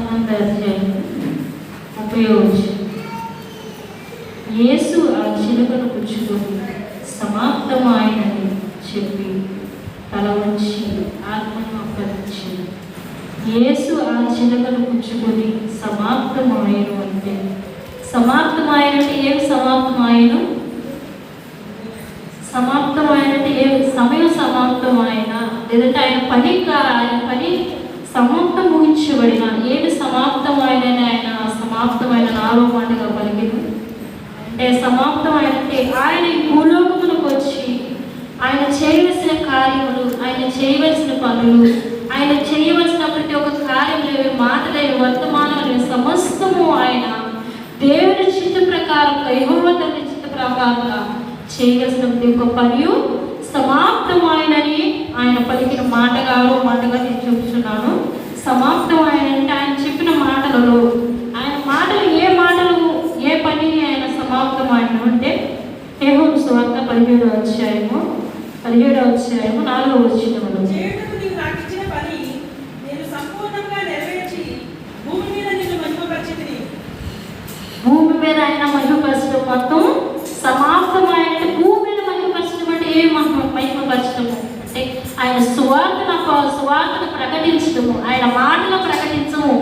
12వ అధ్యాయం 30వ వచనం. యేసు ఆ చిలుకను పుచ్చుకొని సమాప్తమాయనని చెప్పి తల వంచి ఆత్మను అప్పగించింది. యేసు ఆ చిలుకను పుచ్చుకొని సమాప్తమాయను అంటే సమాప్తమాయనంటే ఏమి సమాప్తమాయను? సమాప్తమైనట్టు ఏ సమయం సమాప్తమైన లేదంటే ఆయన పని సమాప్తం ముగించబడిన ఏమి సమాప్తమైన ఆయన సమాప్తమైన 4వ మాటగా పలికిను. అంటే సమాప్తమైనట్టే ఆయన ఈ భూలోకములకు వచ్చి ఆయన చేయవలసిన కార్యములు, ఆయన చేయవలసిన పనులు, ఆయన చేయవలసిన ప్రతి ఒక్క కార్యములు, మాటలేవి, వర్తమానాలు సమస్తము ఆయన దేవుని చిత్త ప్రకారం, యెహోవా తండ్రి చిత్త ప్రకారంగా చేయవలసిన ప్రతి ఒక్క పని సమాప్తమైనని ఆయన పలికిన మాటగా నేను చెప్తున్నాను. సమాప్తమైనంటే ఆయన చెప్పిన మాటలలో ఆయన మాటలు ఏ పనిని ఆయన సమాప్తమైన అంటే యోహాను సువార్త 17వ అధ్యాయము 4వ వచనములో భూమి మీద ఆయన మహిమపరచడం మొత్తం సమాప్తమైన భూమి మీద మహిమపరచడం అంటే ఏ మహిమపరచడము అంటే ఆయన సువార్తను ప్రకటించడము, ఆయన మాటను ప్రకటించము,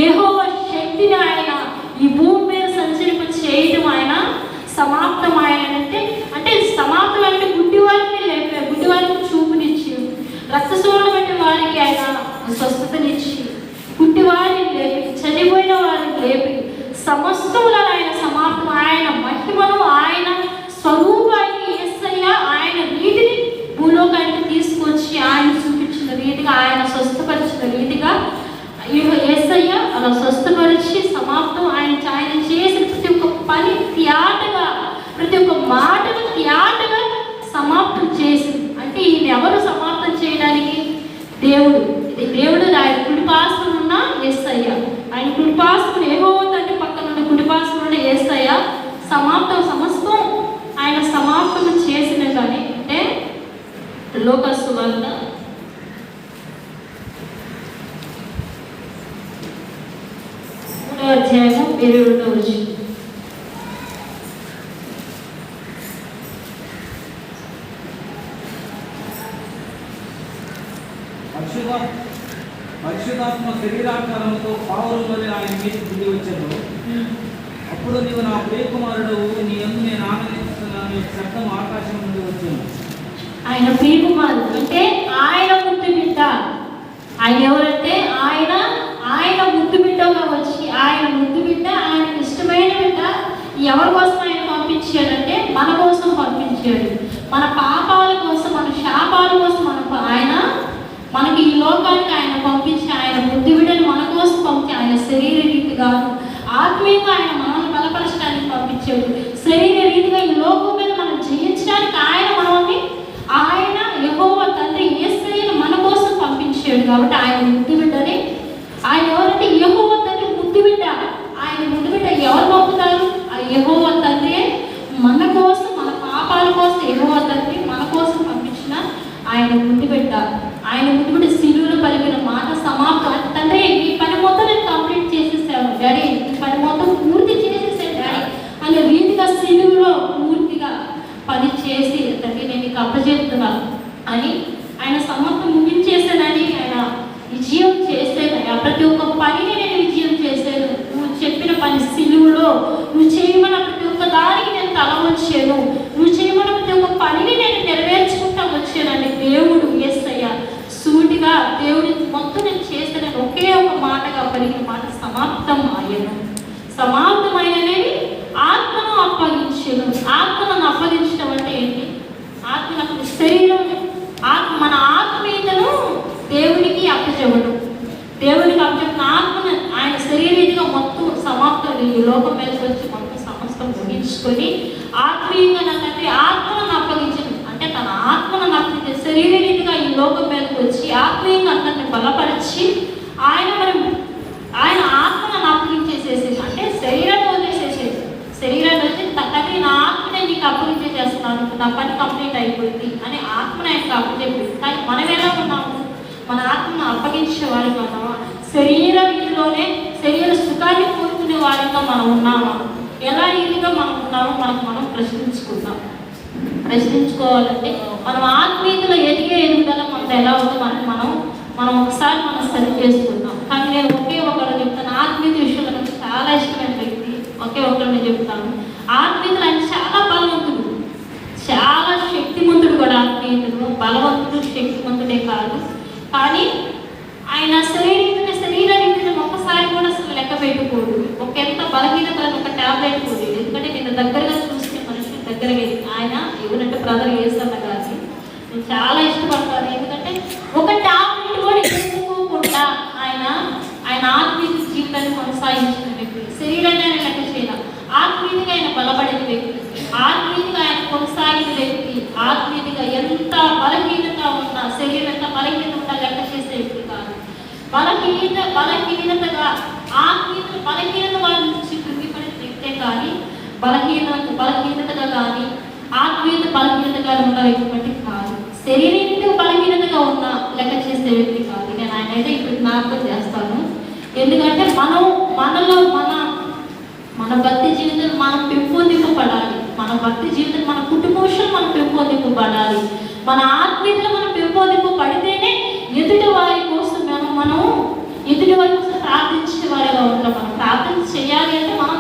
యెహోవా శక్తిని ఆయన ఈ భూమి మీద సంచరింప చేయడం ఆయన సమాప్తమైనంటే అంటే సమాప్తం అంటే గుడ్డివారికి లేపారు, గుడ్డివారికి చూపునిచ్చి, రక్తశూలం వంటి వారికి ఆయన స్వస్థతనిచ్చి, గుడ్డివారిని లేపి, చనిపోయిన వారిని లేపి సమస్తములను ఆయన సమాప్తం, ఆయన మహిమను, ఆయన స్వరూపాన్ని యేసయ్య ఆయన రీతిని భూలోకానికి తీసుకొచ్చి ఆయన చూపించిన రీతిగా, ఆయన స్వస్థపరిచిన రీతిగా యేసయ్య అలా స్వస్థపరిచి సమాప్తం ఆయన చేసిన ప్రతి ఒక్క పని త్యాటగా, ప్రతి ఒక్క మాటను త్యాటగా సమాప్తం చేసి అంటే ఈయన ఎవరు సమాప్తం చేయడానికి? దేవుడు ఆయన కుడిపార్శ్వన ఉన్న యేసయ్య, ఆయన కుడిపార్శ్వన యెహోవా తండ్రి పక్కన ఉన్న కుడిపార్శ్వన ఉన్న యేసయ్య సమస్తం ఆయన సమాప్తం చేసిన కానీ అంటే లూకా సువార్త 3వ అధ్యాయం 22వ వచనం. పరిశుద్ధాత్మ శరీరాకారముతో పావురం వలె ఆయన మీద దిగి వచ్చాను. అప్పుడు నీవు నా ప్రియకుమారుడు, నీ యందు నేను ఆనందిస్తున్నాను శబ్దం ఆకాశం నుండి వచ్చాను. ఆయన ప్రియకుమారుడు అంటే ఆయన ముద్దు బిడ్డ. ఆయన ఎవరంటే ఆయన ముద్దు బిడ్డగా వచ్చి, ఆయన ముద్దు బిడ్డ, ఆయనకు ఇష్టమైన బిడ్డ. ఎవరి కోసం ఆయన పంపించాడంటే మన కోసం పంపించాడు, మన పాపాల కోసం, మన శాపాల కోసం మనకి ఈ లోకానికి ఆయన పంపించి, ఆయన ముద్దు బిడ్డను మన కోసం పంపించి, ఆయన శరీర రీతిగా ఆత్మీయంగా ఆయన మనల్ని బలపరచడానికి పంపించాడు. శరీర రీతిగా ఈ లోకం మీద మనం జయించడానికి ఆయన యెహోవా తండ్రి యేసయ్యను మన కోసం పంపించాడు. కాబట్టి ఆయన ముద్దు బిడ్డని, ఆయన ఎవరంటే యెహోవా తండ్రి ముద్దు బిడ్డ. ఆయన ముద్దు బిడ్డ ఎవరు పంపుతారు? ఆ యెహోవా తండ్రి మన కోసం, మన పాపాల కోసం యెహోవా తండ్రి మన కోసం పంపించిన ఆయన ముద్దు బిడ్డ. ఆయన ముద్దు బిడ్డ శిలువలో పలికిన మాట సమాప్తం. తండ్రి ఈ పని మొత్తం నేను కంప్లీట్ చేసేసాను డాడీ, ఈ పని మొత్తం పూర్తి చేసేసాను డాడీ అనే రీతిగా శిలువలో పూర్తిగా పని చేసి తండ్రి నేను నీకు అప్పచెప్తున్నాను అని ఆయన సమర్థం ముగించేసానని ఆయన విజయం చేశాను. ప్రతి ఒక్క పనిని నేను విజయం చేశాను. నువ్వు చెప్పిన పని శిలువలో నువ్వు చేయమన్న ప్రతి ఒక్క దానికి నేను తల వచ్చాను. నువ్వు చేయమన్న ప్రతి ఒక్క పనిని నేను నెరవేర్చుకుంటా వచ్చానని దేవుడు యేసయ్య సూటిగా దేవుడి మొత్తం నేను చేస్తానని ఒకే ఒక మాటగా పలికిన మాట సమాప్తం ఆయను. సమాప్తమైనది ఆత్మను అప్పగించను. ఆత్మను అప్పగించడం అంటే ఏంటి? ఆత్మను శరీరం మన ఆత్మీయతను దేవునికి అప్పచెప్పడం. దేవునికి అప్పచెప్పిన ఆత్మను ఆయన శరీరీతిగా మొత్తం సమాప్తం ఈ లోకం మీద వచ్చి మొత్తం సమస్తం ముగించుకొని ఆత్మీయంగా నాకంటే ఆత్మను అప్పగించను అంటే తన ఆత్మను అప్పగించే శరీర రీతిగా ఈ లోకం మీదకి వచ్చి ఆత్మీయంగా అందరిని బలపరిచి ఆయన ఆత్మను అప్పగించేసేసేసి అంటే శరీరాన్ని వదిలేసేసేసి, శరీరాన్ని వచ్చి తండ్రి నా ఆత్మనే నీకు అప్పగించేసేస్తున్నాను, నా పని కంప్లీట్ అయిపోయింది అని ఆత్మను ఆయనకు అప్పచెప్పింది. కానీ మనం ఎలా ఉన్నాము? మన ఆత్మను అప్పగించే వాళ్ళు మనం శరీర విధిలోనే రీతిగా మనం ఉన్నామా, ఎలా రీతిగా మనం ఉన్నామో మనం ప్రశ్నించుకోవాలంటే మనం ఆత్మీయతలో ఎదుగుదల మనతో ఎలా ఉందో మనం ఒకసారి సరి చేసుకుందాం. కానీ నేను ఒకరు చెప్తాను, ఆత్మీయత విషయంలో నాకు చాలా ఇష్టమైన వ్యక్తి ఒకరిని చెప్తాను. ఆత్మీయతలు ఆయన చాలా బలవంతుడు, చాలా శక్తిమంతుడు కూడా. ఆత్మీయతలో బలవంతుడు శక్తిమంతుడే కాదు, కానీ ఆయన శరీరాన్ని ఒక్కసారి కూడా అసలు లెక్క పెట్టుకోడు. ఎంత బలహీనత ఒక టాబ్లెట్ కూడా. ఎందుకంటే నేను దగ్గరగా చూస్తే మనుషులు దగ్గరగా ఆయన ఎవరంటే బ్రదర్ ఏసన్న గారిని నేను చాలా ఇష్టపడతాను. ఎందుకంటే ఒక టాబ్లెట్ కూడా ఎదుర్కోకుండా ఆయన ఆత్మీయ జీవితాన్ని కొనసాగించిన వ్యక్తి. శరీరాన్ని ఆయన లెక్క చేయాలి, ఆత్మీయంగా ఆయన బలపడిన వ్యక్తి, ఆత్మీయంగా ఆయన కొనసాగిన వ్యక్తి, ఆత్మీయంగా ఎంత బలహీనత ఉన్నా, శరీరం ఎంత బలహీనత ఉన్నా లెక్క చేసే వ్యక్తి కాదు. బలహీనతగా ఆత్మీయత బలహీనత వాళ్ళ నుంచి కృంగిపడిన వ్యక్తే కానీ బలహీనతగా కానీ ఆత్మీయత బలహీనతగా ఉన్న వ్యక్తి కాదు. శరీరంతో బలహీనతగా ఉన్న లెక్క చేసే వ్యక్తి కాదు. నేను ఆయన అయితే ఇప్పుడు జ్ఞాపకం చేస్తాను. ఎందుకంటే మనలో మన భక్తి జీవితం మనం పెంపొందింపబడాలి. మన భక్తి జీవితం మన కుటుంబం మనం పెంపొందింపబడాలి. మన ఆత్మీయతలో మనం పెంపొందింపబడితేనే ఎదుటి వారి కోసం మనం ఎదుటి వారి కోసం ప్రార్థించే వారిగా ఉంటాం. మనం ప్రార్థన చేయాలి అంటే మనం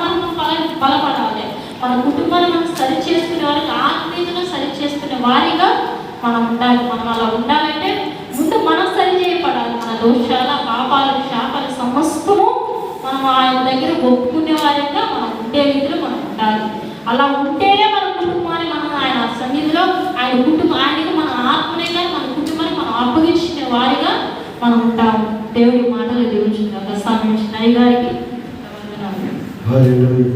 బలపడాలి. మన కుటుంబాన్ని మనం సరి చేసుకునే వారికి, ఆత్మీయతను సరి చేసుకునే వారిగా మనం ఉండాలి. మనం అలా ఉండాలంటే ముందు మనం సరి చేయబడాలి. మన దోషాల, పాపాలు, శాపాలు సమస్తము మనం ఆయన దగ్గర ఒప్పుకునే వారిగా మనం ఉండే రీతిలో మనం ఉండాలి. అలా ఉంటేనే మన కుటుంబాన్ని ఆయన సన్నిధిలో ఆయనకి మన ఆత్మనే కానీ మన కుటుంబాన్ని మనం అప్పగించిన వారిగా మనం ఉంటాము. దేవుడి మాటలు దీవించిన సమయం గారికి